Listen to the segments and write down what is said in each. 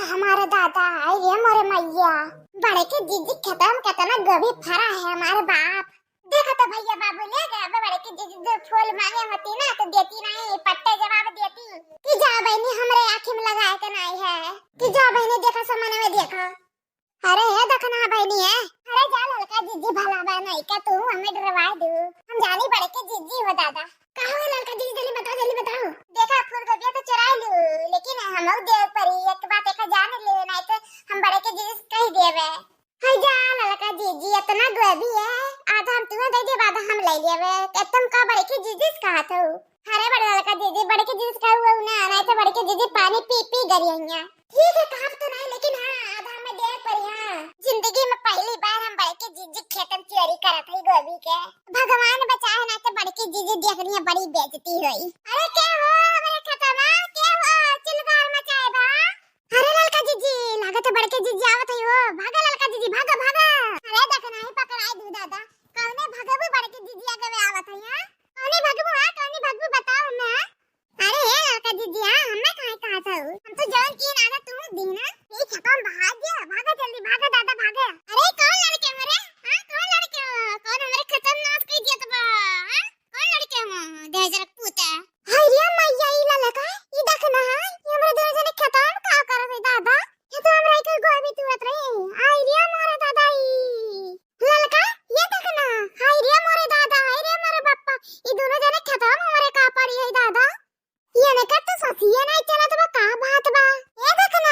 हमारे दादा ये मोरे मैया बड़े के जीजी खत्म कितना गोभी फरा है हमारे बाप। देखो तो भैया बाबू ले गए बड़े के जीजी जो फूल मांगे होती ना तो देती नहीं पट्टे जवाब देती कि जा बहनी हमरे आँखी में लगाए के नहीं है कि जा बहनी देखो सामने में देखो। अरे ये देखो ना बहनी है। अरे जा लड़का जीजी भला बा नहीं का तू हमें डरवा दू हम जानी बड़े के जीजी हो दादा। कहाँ है लड़का जीजी जल्दी बताओ। देखा फूल गोभी तो चुरा लू लेकिन हम लोग दे परी एक बात एक जान ले नहीं तो हम बड़े के जीजी कह देवे। हाय जा लड़का जीजी इतना गोभी है आधा हम तुम्हें दे दे बाद हम ले लेवे तुम का बड़े के जीजी कहा था। अरे बड़े लड़का जीजी बड़े के जीजी का हुआ ना नहीं तो बड़े के जीजी पानी पी पी गरिया ठीक है कहा तो नहीं लेकिन हाँ आधा में दे परी। हाँ जिंदगी में पहली बार हम बड़े के जीजी खेतन चोरी करा थी गोभी के भगवान बचाए ना तो बड़े के जीजी देखनी है बड़ी बेइज्जती हुई। अरे क्या हो हमारे खत्म क्या हो चिल्लार मचाए बा। अरे लड़का जीजी लागत है बड़े के जीजी आवत है वो भागा लड़का जीजी भागा भागा। अरे देखना ही पकड़ाई दू दादा कौने भगबू बड़े के जीजी आगे आवत है। हां कौने भगबू बताओ हमें। अरे ये लड़का जीजी हमें कहां था हम तो जान की ना तू दी ना ये खत्म भाग गया भागा जल्दी भागा दादा भागा। अरे कौन लड़के हमारे हां कौन लड़के कौन हमारे खत्म नाश कर दिया तो हां कौन लड़के हम देजर पूता। हाय रे मैया ई लड़का ई देख ना ये हमरे दोनों जने खत्म का करत है दादा ये तो हमरा के गोभी तुरत रहे। हाय रे मोरे दादा ई लड़का ये देख ना हाय रे मोरे दादा हाय रे मोरे पापा ई दोनों जने खत्म हमारे का पड़ी है दादा। ये ने कट ससिया नहीं चला तो का बात बा ये देखना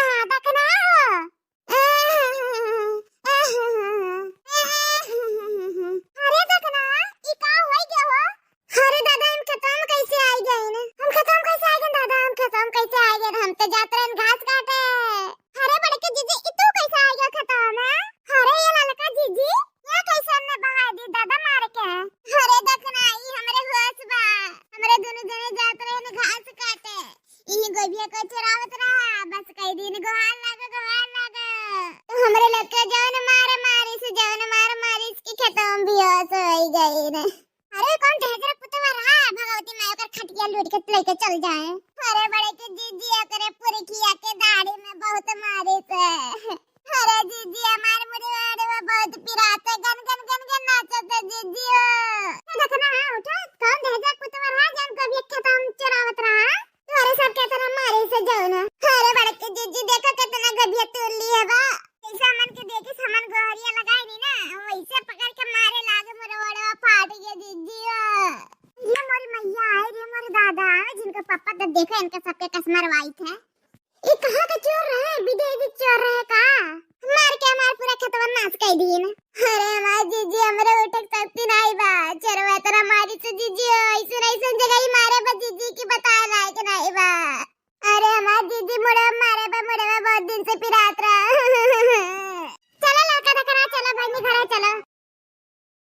अरे देखना ई का होई गयो हो। अरे दादा हम खत्म कैसे आ गए ना हम खत्म कैसे आ गए दादा हम खत्म कैसे आ गए हम तो जाते हैं घास काटे। अरे बड़े के जीजी ई तू कैसे आ गया खत्म है। अरे ये लड़का जीजी ये कैसे हमने बहा दी दादा मार के। अरे देखना ई हमरे होश बा हमरे दोनों जने जाते हैं घास काटे ई गोभिया को चरावत रहा बस कई दिन गोहान लागे तो हमरे लड़का जान मारे इसकी खत्म भी हो गई ने। अरे कौन ढेजर पुतवा रहा भगवती मां ओकर खटिया लूट के लेके चल जाए। अरे बड़े के जीजी करे पूरी खिया के दाढ़ी में बहुत मारे से। अरे जीजी हमारे मुड़े वो बहुत पिराते गन नाचते जीजी ओ देखना हां उठा कौन ढेजर पुतवा रहा जान कभी खत्म चरावत रहा अरे सब कहते ना मारे से जाओ ना। अरे बड़े के जीजी देखो कितना गबिया तोड़ ली है बा ऐसा मन के देखे सामान गोहरिया लगाई नहीं ना वैसे पकड़ के मारे लागे मोरे वड़वा फाट गया जीजी। ये मोरी मैया है रे मोरे दादा जिनका पापा तो देखो इनके सबके कसमर वाइट है। ये कहां का चोर है विदेशी चोर है का मार के हमार पूरा खेतवा नाश कर दिए ना। अरे हमार जीजी हमरे उठक सकती नहीं बा चरवा तेरा मारी से जीजी ऐसे जगह ही मारे बा जीजी की बता लायक नहीं बा। अरे हमार जीजी मुड़े मारे बा बहुत दिन से पिरात